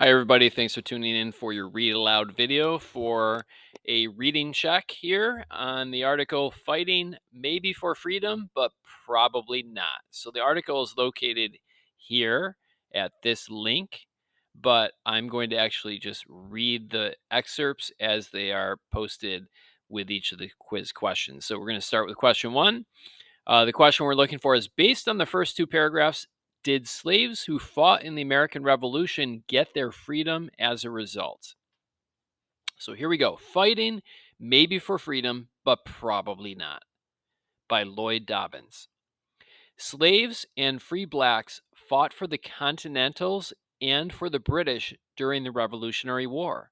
Hi, everybody. Thanks for tuning in for your read aloud video for a reading check here on the article Fighting Maybe for Freedom, but Probably Not. So, the article is located here at this link, but I'm going to actually just read the excerpts as they are posted with each of the quiz questions. So, we're going to start with question one. The question we're looking for is based on the first two paragraphs, did slaves who fought in the American Revolution get their freedom as a result? So here we go. Fighting maybe for freedom, but probably not, by Lloyd Dobbins. Slaves and free blacks fought for the Continentals and for the British during the Revolutionary War.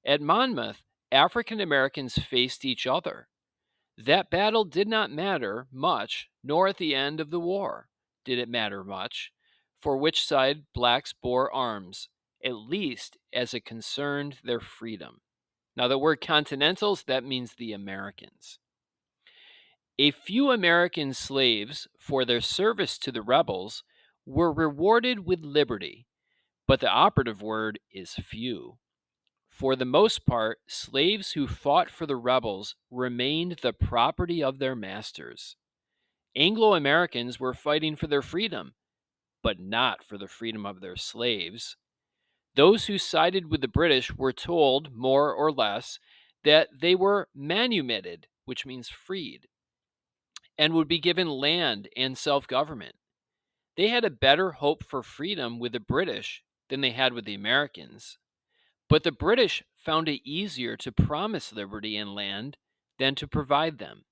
At Monmouth, African Americans faced each other. That battle did not matter much, nor at the end of the war did it matter much, for which side blacks bore arms, at least as it concerned their freedom. Now, the word Continentals, that means the Americans. A few American slaves, for their service to the rebels, were rewarded with liberty, but the operative word is few. For the most part, slaves who fought for the rebels remained the property of their masters. Anglo Americans were fighting for their freedom, but not for the freedom of their slaves. Those who sided with the British were told, more or less, that they were manumitted, which means freed, and would be given land and self government. They had a better hope for freedom with the British than they had with the Americans. But the British found it easier to promise liberty and land than to provide them.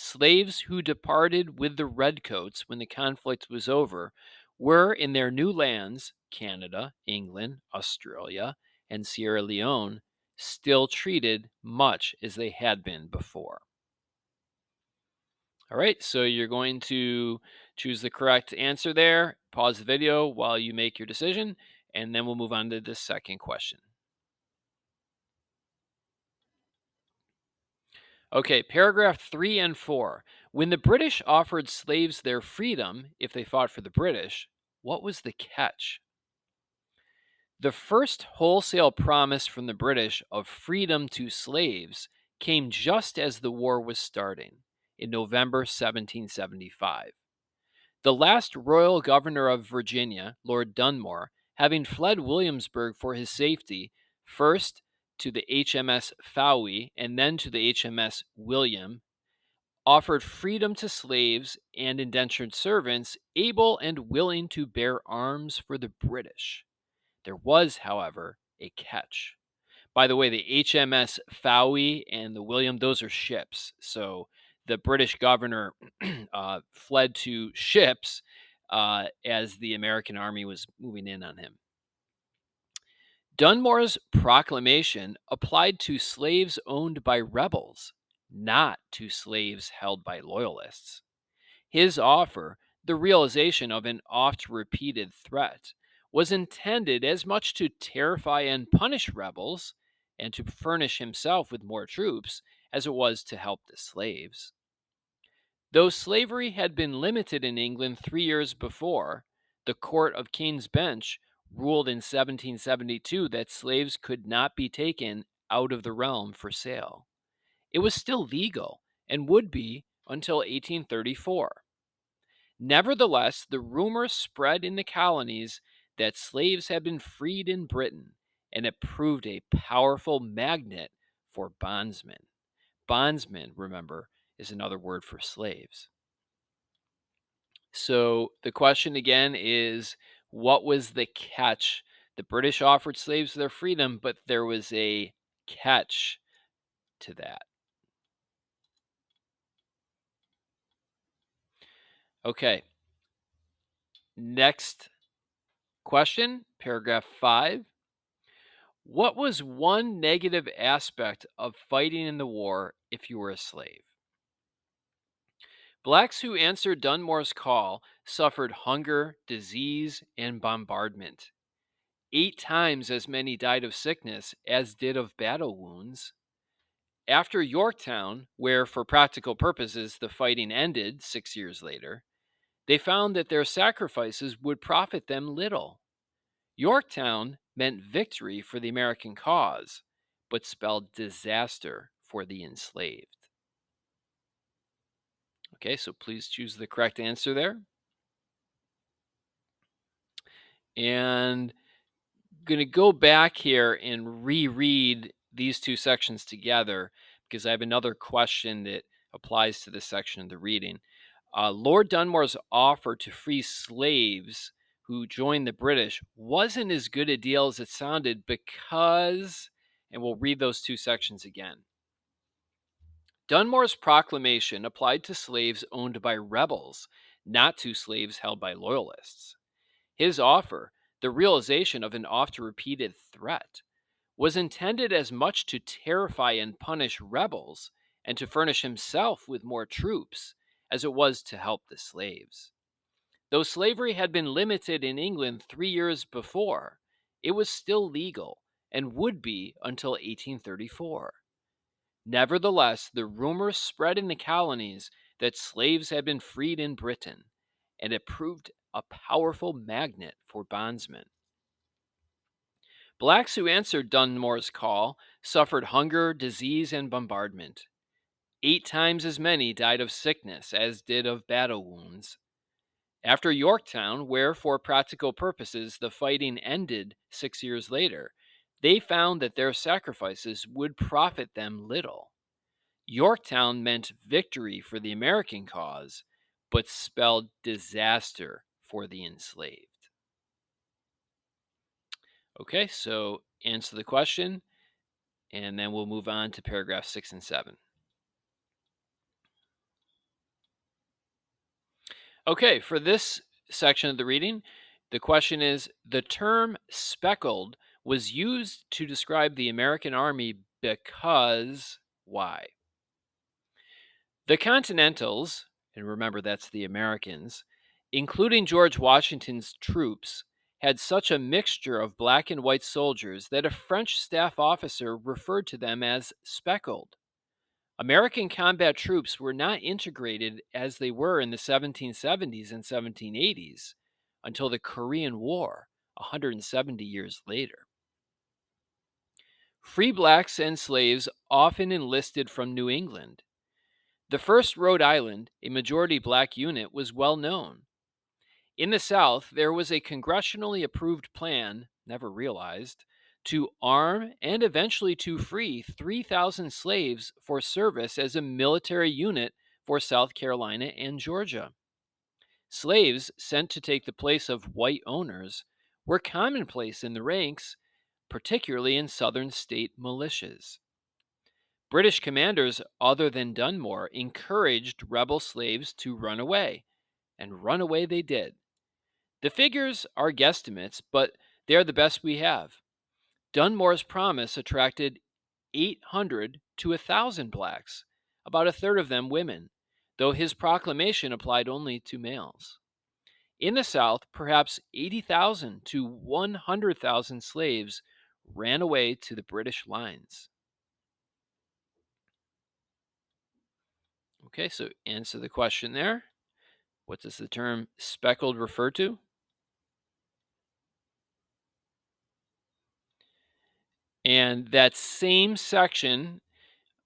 Slaves who departed with the redcoats when the conflict was over were in their new lands, Canada, England, Australia, and Sierra Leone, still treated much as they had been before. All right, so you're going to choose the correct answer there, pause the video while you make your decision, and then we'll move on to the second question. Okay, paragraph 3 and 4. When the British offered slaves their freedom if they fought for the British, what was the catch? The first wholesale promise from the British of freedom to slaves came just as the war was starting in November 1775. The last royal governor of Virginia, Lord Dunmore, having fled Williamsburg for his safety, first to the HMS Fowey and then to the HMS William, offered freedom to slaves and indentured servants able and willing to bear arms for the British. There was, however, a catch. By the way, the HMS Fowey and the William, those are ships. So the British governor fled to ships as the American army was moving in on him. Dunmore's proclamation applied to slaves owned by rebels, not to slaves held by loyalists. His offer, the realization of an oft repeated threat, was intended as much to terrify and punish rebels and to furnish himself with more troops as it was to help the slaves. Though slavery had been limited in England 3 years before, the Court of King's Bench ruled in 1772 that slaves could not be taken out of the realm for sale. It was still legal and would be until 1834. Nevertheless, the rumor spread in the colonies that slaves had been freed in Britain, and it proved a powerful magnet for bondsmen. Bondsmen, remember, is another word for slaves. So the question again is, what was the catch? The British offered slaves their freedom, but there was a catch to that. Okay. Next question, paragraph 5. What was one negative aspect of fighting in the war if you were a slave? Blacks who answered Dunmore's call suffered hunger, disease, and bombardment. 8 times as many died of sickness as did of battle wounds. After Yorktown, where for practical purposes the fighting ended 6 years later, they found that their sacrifices would profit them little. Yorktown meant victory for the American cause, but spelled disaster for the enslaved. Okay, so please choose the correct answer there. And going to go back here and reread these two sections together because I have another question that applies to this section of the reading. Lord Dunmore's offer to free slaves who joined the British wasn't as good a deal as it sounded because, and we'll read those two sections again. Dunmore's proclamation applied to slaves owned by rebels, not to slaves held by loyalists. His offer, the realization of an oft-repeated threat, was intended as much to terrify and punish rebels and to furnish himself with more troops as it was to help the slaves. Though slavery had been limited in England 3 years before, it was still legal and would be until 1834. Nevertheless, the rumor spread in the colonies that slaves had been freed in Britain, and it proved a powerful magnet for bondsmen. Blacks who answered Dunmore's call suffered hunger, disease, and bombardment. 8 times as many died of sickness as did of battle wounds. After Yorktown, where for practical purposes the fighting ended 6 years later, they found that their sacrifices would profit them little. Yorktown meant victory for the American cause, but spelled disaster for the enslaved. Okay, so answer the question, and then we'll move on to paragraph 6 and 7. Okay, for this section of the reading, the question is, the term speckled was used to describe the American army because why? The Continentals, and remember that's the Americans, including George Washington's troops, had such a mixture of black and white soldiers that a French staff officer referred to them as speckled. American combat troops were not integrated as they were in the 1770s and 1780s until the Korean War, 170 years later. Free blacks and slaves often enlisted from New England. The 1st Rhode Island, a majority black unit, was well known. In the South, there was a congressionally approved plan, never realized, to arm and eventually to free 3,000 slaves for service as a military unit for South Carolina and Georgia. Slaves sent to take the place of white owners were commonplace in the ranks, particularly in Southern state militias. British commanders other than Dunmore encouraged rebel slaves to run away, and run away they did. The figures are guesstimates, but they are the best we have. Dunmore's promise attracted 800 to 1,000 blacks, about a third of them women, though his proclamation applied only to males. In the South, perhaps 80,000 to 100,000 slaves ran away to the British lines. Okay, so answer the question there. What does the term speckled refer to? And that same section,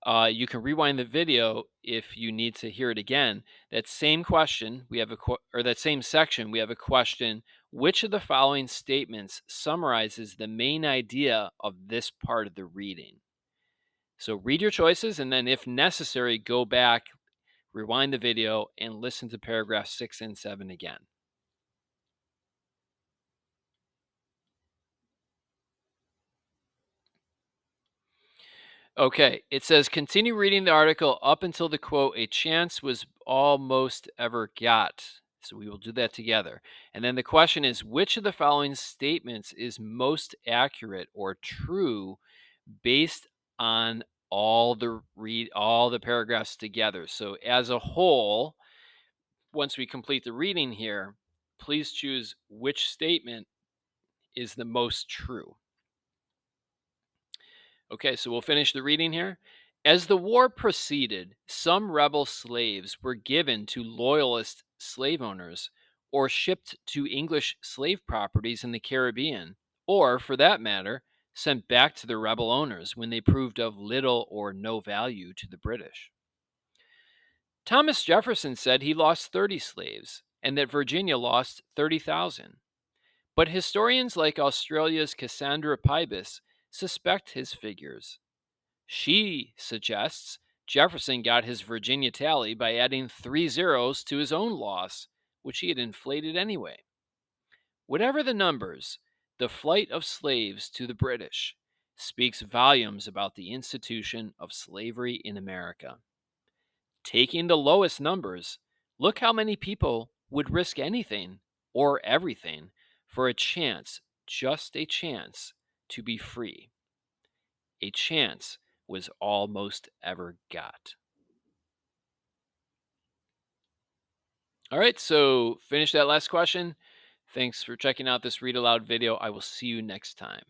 you can rewind the video if you need to hear it again. That same question, we have that same section, we have a question: which of the following statements summarizes the main idea of this part of the reading? So read your choices, and then if necessary, go back, rewind the video, and listen to paragraphs 6 and 7 again. Okay, it says continue reading the article up until the quote, a chance was almost ever got. So we will do that together. And then the question is, which of the following statements is most accurate or true based on all the paragraphs together? So as a whole, once we complete the reading here, please choose which statement is the most true. Okay, so we'll finish the reading here. As the war proceeded, some rebel slaves were given to loyalist slave owners or shipped to English slave properties in the Caribbean or, for that matter, sent back to their rebel owners when they proved of little or no value to the British. Thomas Jefferson said he lost 30 slaves and that Virginia lost 30,000. But historians like Australia's Cassandra Pybus suspect his figures. She suggests Jefferson got his Virginia tally by adding 3 zeros to his own loss, which he had inflated anyway. Whatever the numbers, the flight of slaves to the British speaks volumes about the institution of slavery in America. Taking the lowest numbers, look how many people would risk anything or everything for a chance, just a chance, to be free. A chance was all most ever got. All right, so finish that last question. Thanks for checking out this read aloud video. I will see you next time.